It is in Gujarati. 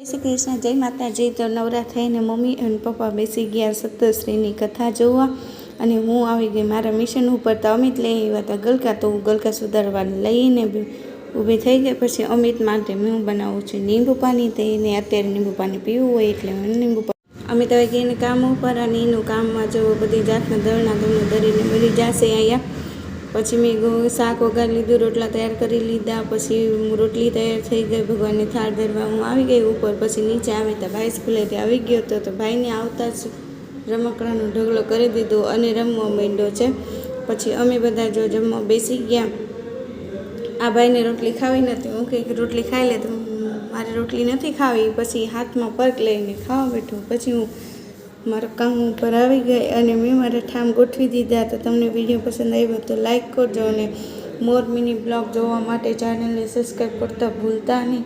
શ્રી કૃષ્ણ, જય માતાજી। તો નવરા થઈને મમ્મી અને પપ્પા બેસી ગયા સપ્તશ્રીની કથા જોવા અને હું આવી ગઈ મારા મિશન ઉપર। તો અમિત લઈ આવ્યા હતા ગલકા, તો હું ગલકા સુધારવા લઈને ઊભી થઈ ગઈ। પછી અમિત માટે હું બનાવું છું લીંબુ પાણી, તો એને અત્યારે લીંબુ પાણી પીવું હોય એટલે હું લીંબુ પાણી અમિત હવે ગઈને કામ ઉપર, અને એનું કામમાં જો બધી જાતના દળના દળીને મળી જશે અહીંયા। પછી મેં શાક વઘારી લીધું, રોટલા તૈયાર કરી લીધા, પછી રોટલી તૈયાર થઈ ગઈ, ભગવાનની થાળ ધરવા હું આવી ગઈ ઉપર। પછી નીચે આવી તો ભાઈ સ્કૂલેથી આવી ગયો હતો, તો ભાઈને આવતા જ રમકડાનો ઢગલો કરી દીધો અને રમવા માંડ્યો છે। પછી અમે બધા જો જમવા બેસી ગયા। આ ભાઈને રોટલી ખાવી નથી, હું કંઈક રોટલી ખાઈ લે, તો મારે રોટલી નથી ખાવી। પછી હાથમાં પર્ક લઈને ખાવા બેઠો। પછી હું મારા કામ ઉપર આવી ગઈ અને મેં મારા ઠામ ગોઠવી દીધા। તો તમને વિડીયો પસંદ આવ્યો તો લાઈક કરજો, અને મોર મિની બ્લોગ જોવા માટે ચેનલને સબસ્ક્રાઈબ કરતા ભૂલતા નહીં।